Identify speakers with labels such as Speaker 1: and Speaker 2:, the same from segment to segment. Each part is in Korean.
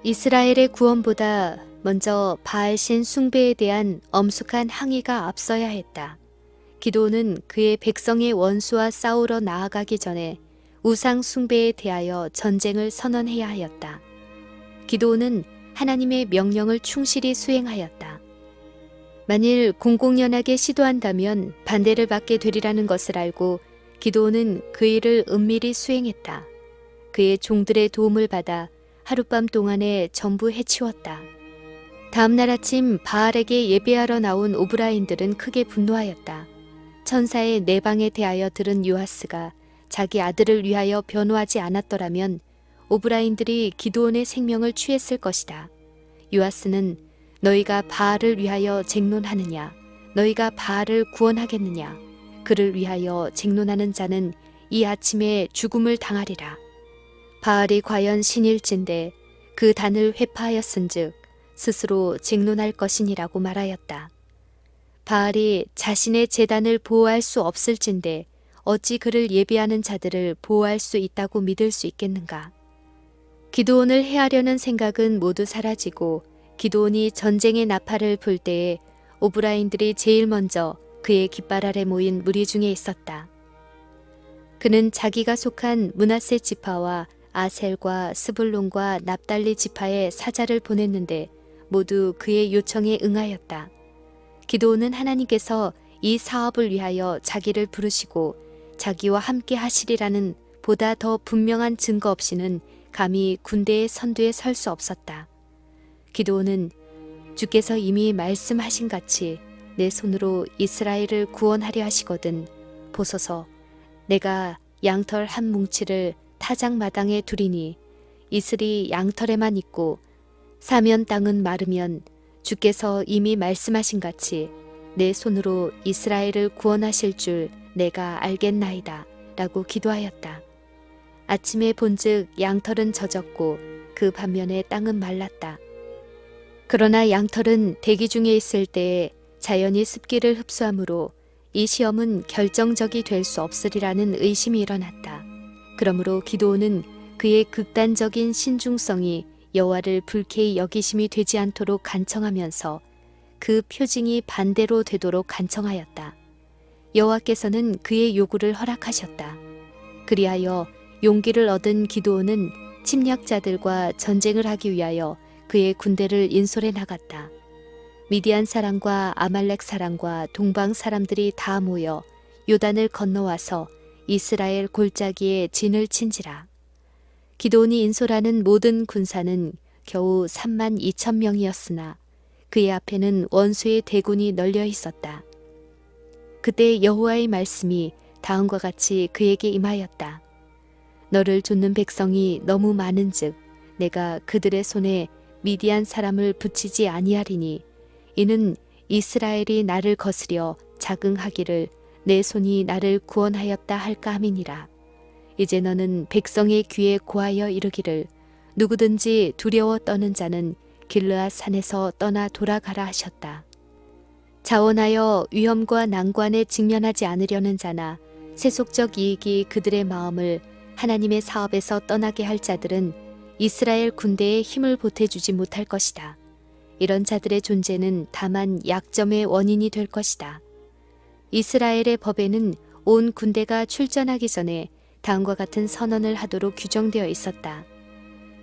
Speaker 1: 이스라엘의 구원보다 먼저 바알신 숭배에 대한 엄숙한 항의가 앞서야 했다. 기드온은 그의 백성의 원수와 싸우러 나아가기 전에 우상 숭배에 대하여 전쟁을 선언해야 하였다. 기드온은 하나님의 명령을 충실히 수행하였다. 만일 공공연하게 시도한다면 반대를 받게 되리라는 것을 알고 기드온은 그 일을 은밀히 수행했다. 그의 종들의 도움을 받아 하룻밤 동안에 전부 해치웠다. 다음날 아침 바알에게 예배하러 나온 오브라인들은 크게 분노하였다. 천사의 내방에 대하여 들은 요아스가 자기 아들을 위하여 변호하지 않았더라면 오브라인들이 기드온의 생명을 취했을 것이다. 요아스는 너희가 바알을 위하여 쟁론하느냐? 너희가 바알을 구원하겠느냐? 그를 위하여 쟁론하는 자는 이 아침에 죽음을 당하리라. 바알이 과연 신일진데 그 단을 회파하였은즉 스스로 쟁론할 것이니라고 말하였다. 바알이 자신의 제단을 보호할 수 없을진데 어찌 그를 예비하는 자들을 보호할 수 있다고 믿을 수 있겠는가? 기드온을 해하려는 생각은 모두 사라지고 기드온이 전쟁의 나팔을 불 때에 오브라인들이 제일 먼저 그의 깃발 아래 모인 무리 중에 있었다. 그는 자기가 속한 므낫세 지파와 아셀과 스불론과 납달리 지파에 사자를 보냈는데 모두 그의 요청에 응하였다. 기드온은 하나님께서 이 사업을 위하여 자기를 부르시고 자기와 함께 하시리라는 보다 더 분명한 증거 없이는 감히 군대의 선두에 설 수 없었다. 기드온은 주께서 이미 말씀하신 같이 내 손으로 이스라엘을 구원하려 하시거든 보소서. 내가 양털 한 뭉치를 타작마당에 두리니 이슬이 양털에만 있고 사면 땅은 마르면 주께서 이미 말씀하신 같이 내 손으로 이스라엘을 구원하실 줄 내가 알겠나이다 라고 기도하였다. 아침에 본즉 양털은 젖었고 그 반면에 땅은 말랐다. 그러나 양털은 대기 중에 있을 때에 자연히 습기를 흡수하므로 이 시험은 결정적이 될 수 없으리라는 의심이 일어났다. 그러므로 기드온은 그의 극단적인 신중성이 여호와를 불쾌히 여기심이 되지 않도록 간청하면서 그 표징이 반대로 되도록 간청하였다. 여호와께서는 그의 요구를 허락하셨다. 그리하여 용기를 얻은 기드온은 침략자들과 전쟁을 하기 위하여 그의 군대를 인솔해 나갔다. 미디안 사람과 아말렉 사람과 동방 사람들이 다 모여 요단을 건너와서 이스라엘 골짜기에 진을 친지라. 기드온이 인솔하는 모든 군사는 겨우 3만 2천 명이었으나 그의 앞에는 원수의 대군이 널려 있었다. 그때 여호와의 말씀이 다음과 같이 그에게 임하였다. 너를 좇는 백성이 너무 많은즉 내가 그들의 손에 미디안 사람을 붙이지 아니하리니 이는 이스라엘이 나를 거스려 자긍하기를 내 손이 나를 구원하였다 할까 함이니라. 이제 너는 백성의 귀에 고하여 이르기를 누구든지 두려워 떠는 자는 길르앗 산에서 떠나 돌아가라 하셨다. 자원하여 위험과 난관에 직면하지 않으려는 자나 세속적 이익이 그들의 마음을 하나님의 사업에서 떠나게 할 자들은 이스라엘 군대에 힘을 보태주지 못할 것이다. 이런 자들의 존재는 다만 약점의 원인이 될 것이다. 이스라엘의 법에는 온 군대가 출전하기 전에 다음과 같은 선언을 하도록 규정되어 있었다.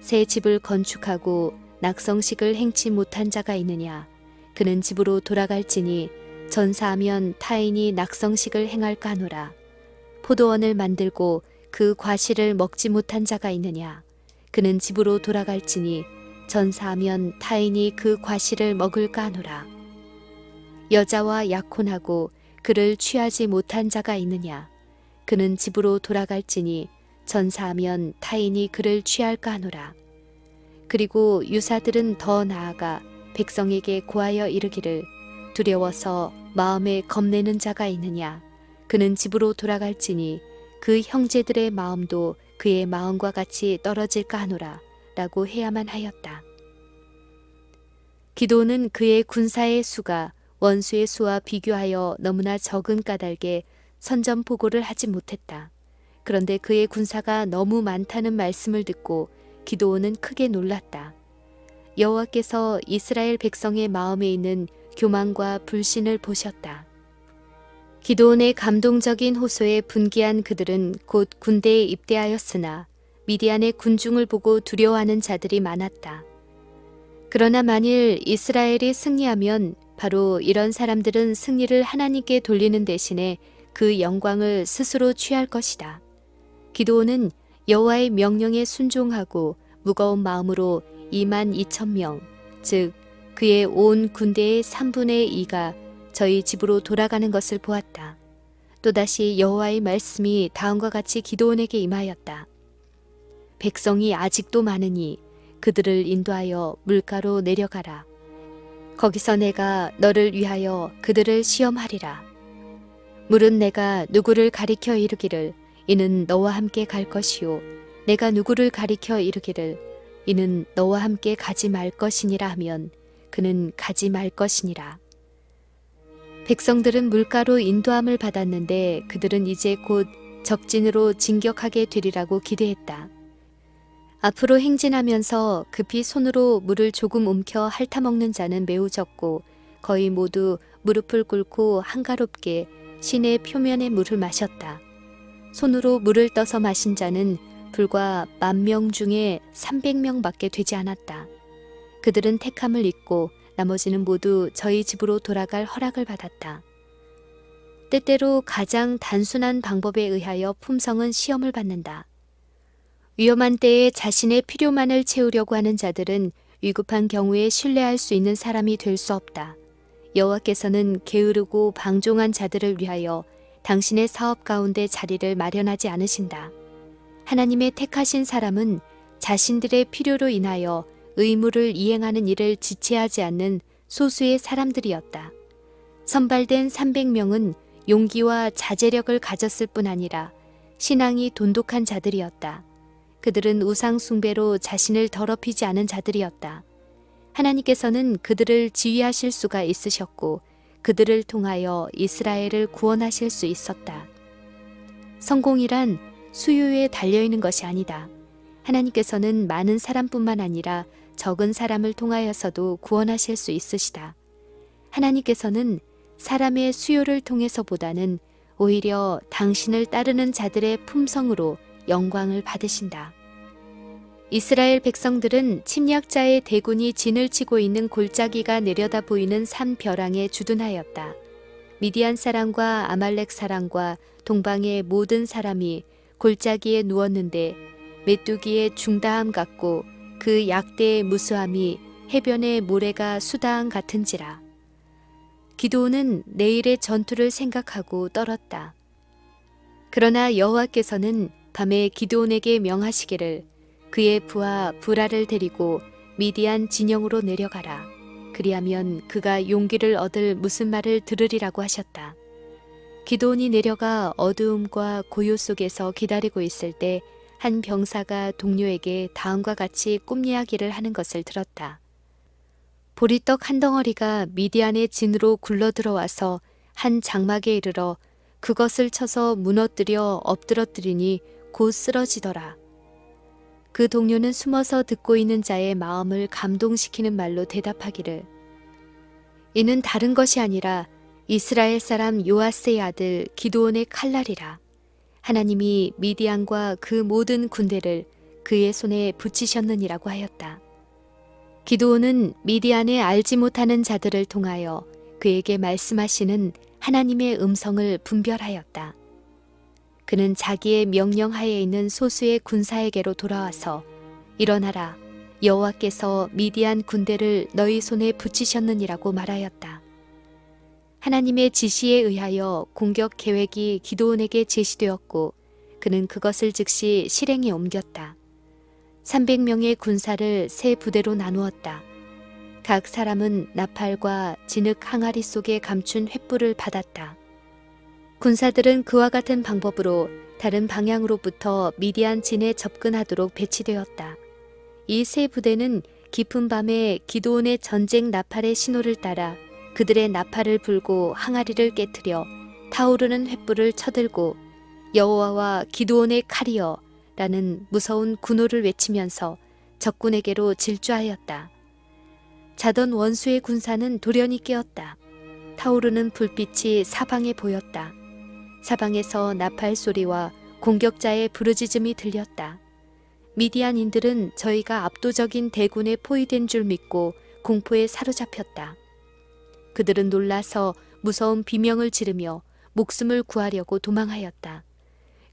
Speaker 1: 새 집을 건축하고 낙성식을 행치 못한 자가 있느냐? 그는 집으로 돌아갈지니 전사하면 타인이 낙성식을 행할까 하노라. 포도원을 만들고 그 과실을 먹지 못한 자가 있느냐? 그는 집으로 돌아갈지니 전사하면 타인이 그 과실을 먹을까 하노라. 여자와 약혼하고 그를 취하지 못한 자가 있느냐? 그는 집으로 돌아갈지니 전사하면 타인이 그를 취할까 하노라. 그리고 유사들은 더 나아가 백성에게 고하여 이르기를 두려워서 마음에 겁내는 자가 있느냐? 그는 집으로 돌아갈지니 그 형제들의 마음도 그의 마음과 같이 떨어질까 하노라 라고 해야만 하였다. 기드온은 그의 군사의 수가 원수의 수와 비교하여 너무나 적은 까닭에 선전포고를 하지 못했다. 그런데 그의 군사가 너무 많다는 말씀을 듣고 기드온은 크게 놀랐다. 여호와께서 이스라엘 백성의 마음에 있는 교만과 불신을 보셨다. 기드온의 감동적인 호소에 분기한 그들은 곧 군대에 입대하였으나 미디안의 군중을 보고 두려워하는 자들이 많았다. 그러나 만일 이스라엘이 승리하면 바로 이런 사람들은 승리를 하나님께 돌리는 대신에 그 영광을 스스로 취할 것이다. 기드온은 여호와의 명령에 순종하고 무거운 마음으로 22,000명, 즉 그의 온 군대의 3분의 2가 저희 집으로 돌아가는 것을 보았다. 또다시 여호와의 말씀이 다음과 같이 기드온에게 임하였다. 백성이 아직도 많으니 그들을 인도하여 물가로 내려가라. 거기서 내가 너를 위하여 그들을 시험하리라. 물은 내가 누구를 가리켜 이르기를 이는 너와 함께 갈 것이요 내가 누구를 가리켜 이르기를 이는 너와 함께 가지 말 것이니라 하면 그는 가지 말 것이니라. 백성들은 물가로 인도함을 받았는데 그들은 이제 곧 적진으로 진격하게 되리라고 기대했다. 앞으로 행진하면서 급히 손으로 물을 조금 움켜 핥아먹는 자는 매우 적고 거의 모두 무릎을 꿇고 한가롭게 시내 표면의 물을 마셨다. 손으로 물을 떠서 마신 자는 불과 10,000명 중에 300명밖에 되지 않았다. 그들은 택함을 잊고 나머지는 모두 저희 집으로 돌아갈 허락을 받았다. 때때로 가장 단순한 방법에 의하여 품성은 시험을 받는다. 위험한 때에 자신의 필요만을 채우려고 하는 자들은 위급한 경우에 신뢰할 수 있는 사람이 될 수 없다. 여호와께서는 게으르고 방종한 자들을 위하여 당신의 사업 가운데 자리를 마련하지 않으신다. 하나님의 택하신 사람은 자신들의 필요로 인하여 의무를 이행하는 일을 지체하지 않는 소수의 사람들이었다. 선발된 300명은 용기와 자제력을 가졌을 뿐 아니라 신앙이 돈독한 자들이었다. 그들은 우상 숭배로 자신을 더럽히지 않은 자들이었다. 하나님께서는 그들을 지휘하실 수가 있으셨고 그들을 통하여 이스라엘을 구원하실 수 있었다. 성공이란 수요에 달려있는 것이 아니다. 하나님께서는 많은 사람뿐만 아니라 적은 사람을 통하여서도 구원하실 수 있으시다. 하나님께서는 사람의 수요를 통해서보다는 오히려 당신을 따르는 자들의 품성으로 영광을 받으신다. 이스라엘 백성들은 침략자의 대군이 진을 치고 있는 골짜기가 내려다 보이는 산 벼랑에 주둔하였다. 미디안 사람과 아말렉 사람과 동방의 모든 사람이 골짜기에 누웠는데 메뚜기의 중다함 같고 그 약대의 무수함이 해변의 모래가 수다함 같은지라. 기드온은 내일의 전투를 생각하고 떨었다. 그러나 여호와께서는 밤에 기드온에게 명하시기를 그의 부하 브라를 데리고 미디안 진영으로 내려가라. 그리하면 그가 용기를 얻을 무슨 말을 들으리라고 하셨다. 기드온이 내려가 어두움과 고요 속에서 기다리고 있을 때 한 병사가 동료에게 다음과 같이 꿈 이야기를 하는 것을 들었다. 보리떡 한 덩어리가 미디안의 진으로 굴러 들어와서 한 장막에 이르러 그것을 쳐서 무너뜨려 엎드러뜨리니 곧 쓰러지더라. 그 동료는 숨어서 듣고 있는 자의 마음을 감동시키는 말로 대답하기를 이는 다른 것이 아니라 이스라엘 사람 요아스의 아들 기드온의 칼날이라. 하나님이 미디안과 그 모든 군대를 그의 손에 붙이셨느니라고 하였다. 기드온은 미디안에 알지 못하는 자들을 통하여 그에게 말씀하시는 하나님의 음성을 분별하였다. 그는 자기의 명령하에 있는 소수의 군사에게로 돌아와서 일어나라, 여호와께서 미디안 군대를 너희 손에 붙이셨느니라고 말하였다. 하나님의 지시에 의하여 공격 계획이 기드온에게 제시되었고 그는 그것을 즉시 실행에 옮겼다. 300명의 군사를 세 부대로 나누었다. 각 사람은 나팔과 진흙 항아리 속에 감춘 횃불을 받았다. 군사들은 그와 같은 방법으로 다른 방향으로부터 미디안 진에 접근하도록 배치되었다. 이 세 부대는 깊은 밤에 기드온의 전쟁 나팔의 신호를 따라 그들의 나팔을 불고 항아리를 깨트려 타오르는 횃불을 쳐들고 여호와와 기드온의 칼이여 라는 무서운 군호를 외치면서 적군에게로 질주하였다. 자던 원수의 군사는 돌연히 깨었다. 타오르는 불빛이 사방에 보였다. 사방에서 나팔 소리와 공격자의 부르짖음이 들렸다. 미디안인들은 저희가 압도적인 대군에 포위된 줄 믿고 공포에 사로잡혔다. 그들은 놀라서 무서운 비명을 지르며 목숨을 구하려고 도망하였다.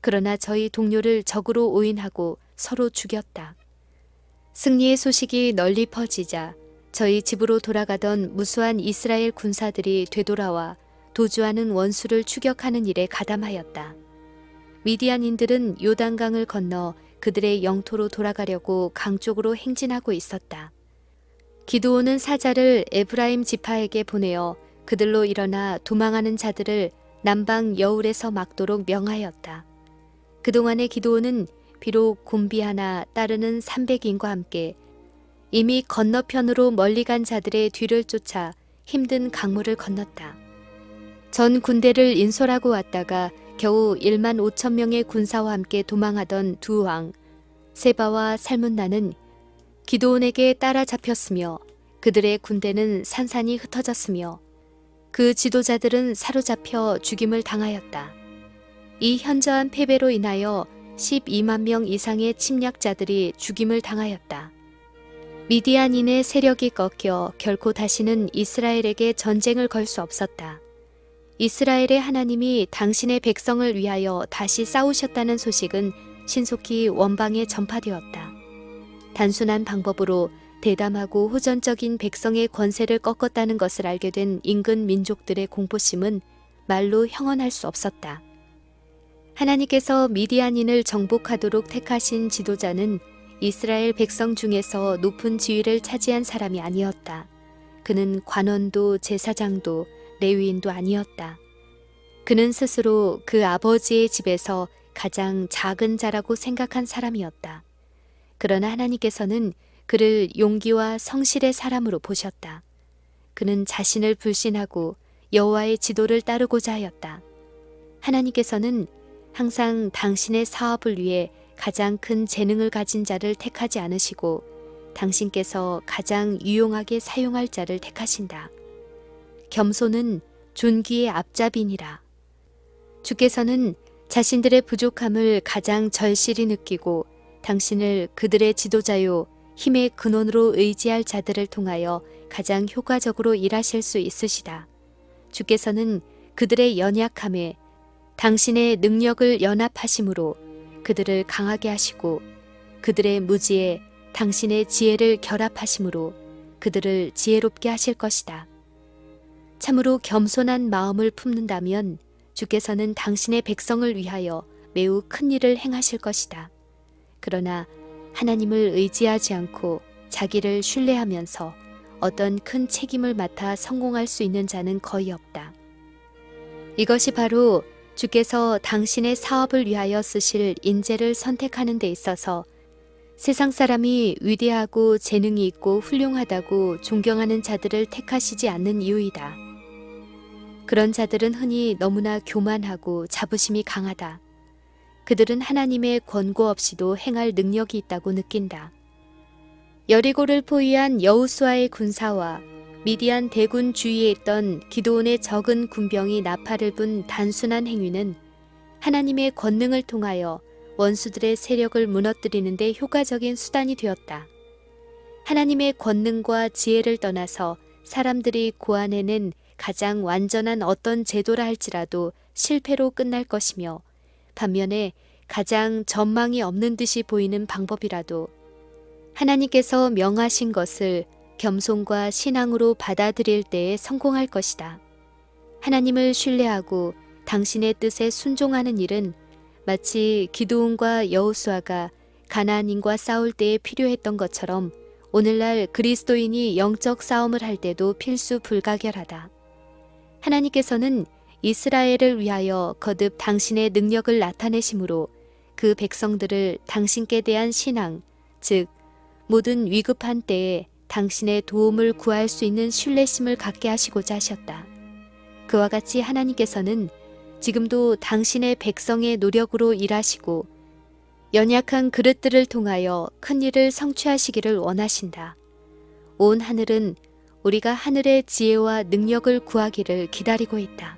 Speaker 1: 그러나 저희 동료를 적으로 오인하고 서로 죽였다. 승리의 소식이 널리 퍼지자 저희 집으로 돌아가던 무수한 이스라엘 군사들이 되돌아와 도주하는 원수를 추격하는 일에 가담하였다. 미디안인들은 요단강을 건너 그들의 영토로 돌아가려고 강 쪽으로 행진하고 있었다. 기드온은 사자를 에브라임 지파에게 보내어 그들로 일어나 도망하는 자들을 남방 여울에서 막도록 명하였다. 그동안의 기드온은 비록 곤비 하나 따르는 300인과 함께 이미 건너편으로 멀리 간 자들의 뒤를 쫓아 힘든 강물을 건넜다. 전 군대를 인솔하고 왔다가 겨우 1만 5천 명의 군사와 함께 도망하던 두 왕 세바와 살문나는 기드온에게 따라잡혔으며 그들의 군대는 산산이 흩어졌으며 그 지도자들은 사로잡혀 죽임을 당하였다. 이 현저한 패배로 인하여 12만 명 이상의 침략자들이 죽임을 당하였다. 미디안인의 세력이 꺾여 결코 다시는 이스라엘에게 전쟁을 걸 수 없었다. 이스라엘의 하나님이 당신의 백성을 위하여 다시 싸우셨다는 소식은 신속히 원방에 전파되었다. 단순한 방법으로 대담하고 호전적인 백성의 권세를 꺾었다는 것을 알게 된 인근 민족들의 공포심은 말로 형언할 수 없었다. 하나님께서 미디안인을 정복하도록 택하신 지도자는 이스라엘 백성 중에서 높은 지위를 차지한 사람이 아니었다. 그는 관원도 제사장도 레위인도 아니었다. 그는 스스로 그 아버지의 집에서 가장 작은 자라고 생각한 사람이었다. 그러나 하나님께서는 그를 용기와 성실의 사람으로 보셨다. 그는 자신을 불신하고 여호와의 지도를 따르고자 하였다. 하나님께서는 항상 당신의 사업을 위해 가장 큰 재능을 가진 자를 택하지 않으시고 당신께서 가장 유용하게 사용할 자를 택하신다. 겸손은 존귀의 앞잡이니라. 주께서는 자신들의 부족함을 가장 절실히 느끼고 당신을 그들의 지도자요 힘의 근원으로 의지할 자들을 통하여 가장 효과적으로 일하실 수 있으시다. 주께서는 그들의 연약함에 당신의 능력을 연합하심으로 그들을 강하게 하시고 그들의 무지에 당신의 지혜를 결합하심으로 그들을 지혜롭게 하실 것이다. 참으로 겸손한 마음을 품는다면 주께서는 당신의 백성을 위하여 매우 큰 일을 행하실 것이다. 그러나 하나님을 의지하지 않고 자기를 신뢰하면서 어떤 큰 책임을 맡아 성공할 수 있는 자는 거의 없다. 이것이 바로 주께서 당신의 사업을 위하여 쓰실 인재를 선택하는 데 있어서 세상 사람이 위대하고 재능이 있고 훌륭하다고 존경하는 자들을 택하시지 않는 이유이다. 그런 자들은 흔히 너무나 교만하고 자부심이 강하다. 그들은 하나님의 권고 없이도 행할 능력이 있다고 느낀다. 여리고를 포위한 여호수아의 군사와 미디안 대군 주위에 있던 기드온의 적은 군병이 나팔을 분 단순한 행위는 하나님의 권능을 통하여 원수들의 세력을 무너뜨리는 데 효과적인 수단이 되었다. 하나님의 권능과 지혜를 떠나서 사람들이 고안해낸 가장 완전한 어떤 제도라 할지라도 실패로 끝날 것이며 반면에 가장 전망이 없는 듯이 보이는 방법이라도 하나님께서 명하신 것을 겸손과 신앙으로 받아들일 때에 성공할 것이다. 하나님을 신뢰하고 당신의 뜻에 순종하는 일은 마치 기드온과 여호수아가 가나안인과 싸울 때에 필요했던 것처럼 오늘날 그리스도인이 영적 싸움을 할 때도 필수 불가결하다. 하나님께서는 이스라엘을 위하여 거듭 당신의 능력을 나타내심으로 그 백성들을 당신께 대한 신앙, 즉 모든 위급한 때에 당신의 도움을 구할 수 있는 신뢰심을 갖게 하시고자 하셨다. 그와 같이 하나님께서는 지금도 당신의 백성의 노력으로 일하시고 연약한 그릇들을 통하여 큰 일을 성취하시기를 원하신다. 온 하늘은 우리가 하늘의 지혜와 능력을 구하기를 기다리고 있다.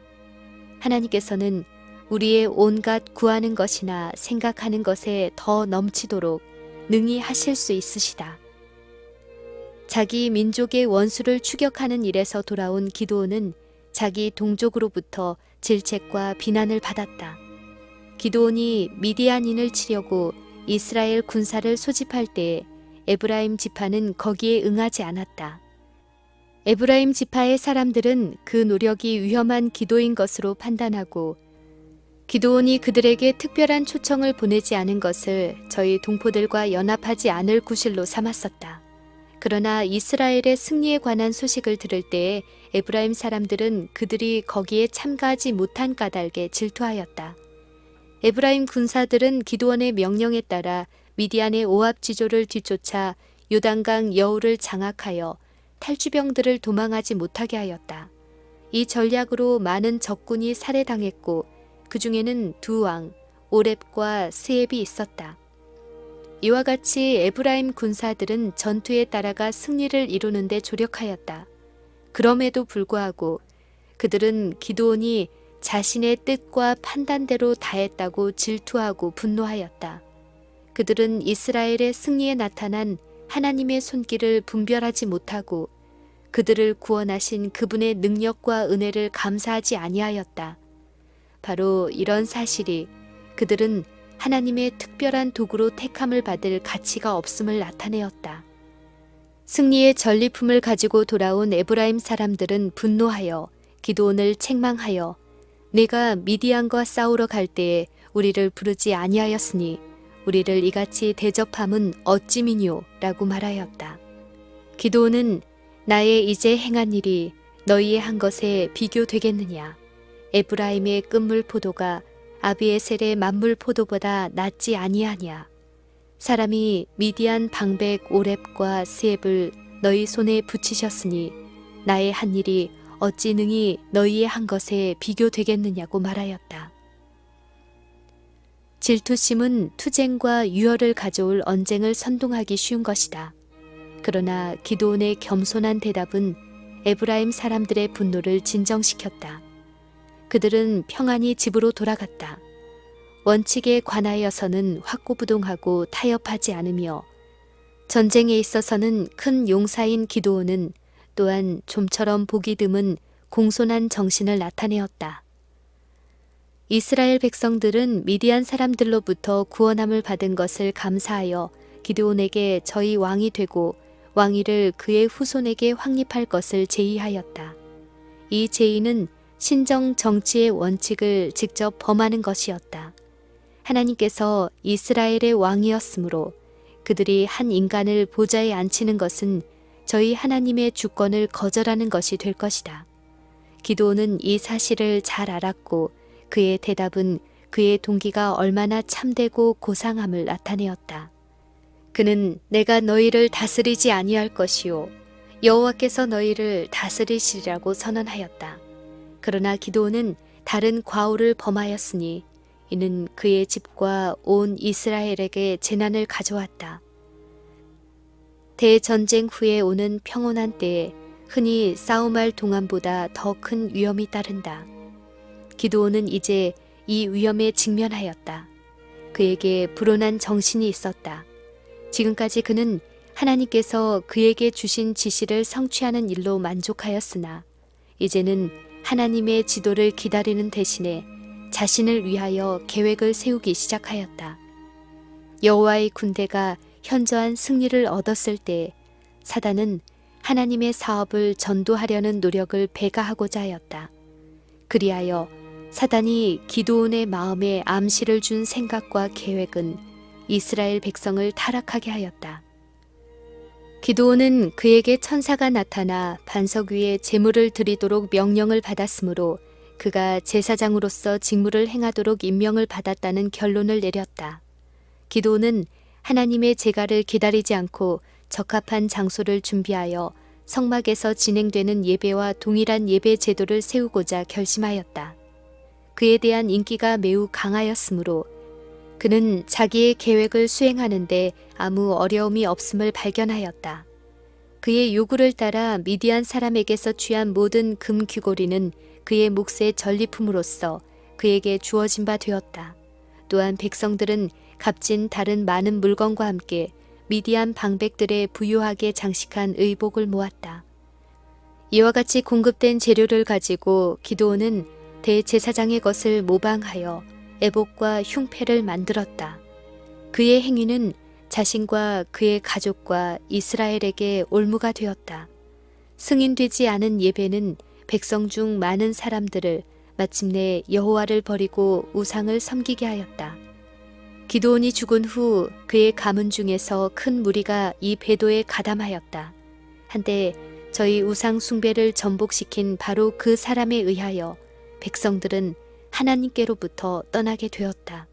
Speaker 1: 하나님께서는 우리의 온갖 구하는 것이나 생각하는 것에 더 넘치도록 능히 하실 수 있으시다. 자기 민족의 원수를 추격하는 일에서 돌아온 기드온은 자기 동족으로부터 질책과 비난을 받았다. 기드온이 미디안인을 치려고 이스라엘 군사를 소집할 때에 에브라임 지파는 거기에 응하지 않았다. 에브라임 지파의 사람들은 그 노력이 위험한 기도인 것으로 판단하고 기드온이 그들에게 특별한 초청을 보내지 않은 것을 저희 동포들과 연합하지 않을 구실로 삼았었다. 그러나 이스라엘의 승리에 관한 소식을 들을 때에 에브라임 사람들은 그들이 거기에 참가하지 못한 까닭에 질투하였다. 에브라임 군사들은 기드온의 명령에 따라 미디안의 오압지조를 뒤쫓아 요단강 여우를 장악하여 탈주병들을 도망하지 못하게 하였다. 이 전략으로 많은 적군이 살해당했고 그 중에는 두 왕, 오렙과 스앱이 있었다. 이와 같이 에브라임 군사들은 전투에 따라가 승리를 이루는 데 조력하였다. 그럼에도 불구하고 그들은 기드온이 자신의 뜻과 판단대로 다했다고 질투하고 분노하였다. 그들은 이스라엘의 승리에 나타난 하나님의 손길을 분별하지 못하고 그들을 구원하신 그분의 능력과 은혜를 감사하지 아니하였다. 바로 이런 사실이 그들은 하나님의 특별한 도구로 택함을 받을 가치가 없음을 나타내었다. 승리의 전리품을 가지고 돌아온 에브라임 사람들은 분노하여 기드온을 책망하여 네가 미디안과 싸우러 갈 때에 우리를 부르지 아니하였으니 우리를 이같이 대접함은 어찌미뇨 라고 말하였다. 기드온은 나의 이제 행한 일이 너희의 한 것에 비교되겠느냐. 에브라임의 끝물 포도가 아비에셀의 만물 포도보다 낫지 아니하냐. 사람이 미디안 방백 오렙과 스앱을 너희 손에 붙이셨으니 나의 한 일이 어찌 능히 너희의 한 것에 비교되겠느냐고 말하였다. 질투심은 투쟁과 유혈을 가져올 언쟁을 선동하기 쉬운 것이다. 그러나 기드온의 겸손한 대답은 에브라임 사람들의 분노를 진정시켰다. 그들은 평안히 집으로 돌아갔다. 원칙에 관하여서는 확고부동하고 타협하지 않으며 전쟁에 있어서는 큰 용사인 기드온은 또한 좀처럼 보기 드문 공손한 정신을 나타내었다. 이스라엘 백성들은 미디안 사람들로부터 구원함을 받은 것을 감사하여 기드온에게 저희 왕이 되고 왕위를 그의 후손에게 확립할 것을 제의하였다. 이 제의는 신정 정치의 원칙을 직접 범하는 것이었다. 하나님께서 이스라엘의 왕이었으므로 그들이 한 인간을 보좌에 앉히는 것은 저희 하나님의 주권을 거절하는 것이 될 것이다. 기드온은 이 사실을 잘 알았고 그의 대답은 그의 동기가 얼마나 참되고 고상함을 나타내었다. 그는 내가 너희를 다스리지 아니할 것이요 여호와께서 너희를 다스리시리라고 선언하였다. 그러나 기드온은 다른 과오를 범하였으니 이는 그의 집과 온 이스라엘에게 재난을 가져왔다. 대전쟁 후에 오는 평온한 때에 흔히 싸움할 동안보다 더 큰 위험이 따른다. 기드온은 이제 이 위험에 직면하였다. 그에게 불온한 정신이 있었다. 지금까지 그는 하나님께서 그에게 주신 지시를 성취하는 일로 만족하였으나 이제는 하나님의 지도를 기다리는 대신에 자신을 위하여 계획을 세우기 시작하였다. 여호와의 군대가 현저한 승리를 얻었을 때 사단은 하나님의 사업을 전도하려는 노력을 배가하고자 하였다. 그리하여 사단이 기드온의 마음에 암시를 준 생각과 계획은 이스라엘 백성을 타락하게 하였다. 기드온은 그에게 천사가 나타나 반석 위에 제물을 드리도록 명령을 받았으므로 그가 제사장으로서 직무를 행하도록 임명을 받았다는 결론을 내렸다. 기드온은 하나님의 제가를 기다리지 않고 적합한 장소를 준비하여 성막에서 진행되는 예배와 동일한 예배 제도를 세우고자 결심하였다. 그에 대한 인기가 매우 강하였으므로 그는 자기의 계획을 수행하는데 아무 어려움이 없음을 발견하였다. 그의 요구를 따라 미디안 사람에게서 취한 모든 금 귀고리는 그의 몫의 전리품으로서 그에게 주어진 바 되었다. 또한 백성들은 값진 다른 많은 물건과 함께 미디안 방백들의 부유하게 장식한 의복을 모았다. 이와 같이 공급된 재료를 가지고 기드온은 대제사장의 것을 모방하여 애복과 흉패를 만들었다. 그의 행위는 자신과 그의 가족과 이스라엘에게 올무가 되었다. 승인되지 않은 예배는 백성 중 많은 사람들을 마침내 여호와를 버리고 우상을 섬기게 하였다. 기드온이 죽은 후 그의 가문 중에서 큰 무리가 이 배도에 가담하였다. 한때 저희 우상 숭배를 전복시킨 바로 그 사람에 의하여 백성들은 하나님께로부터 떠나게 되었다.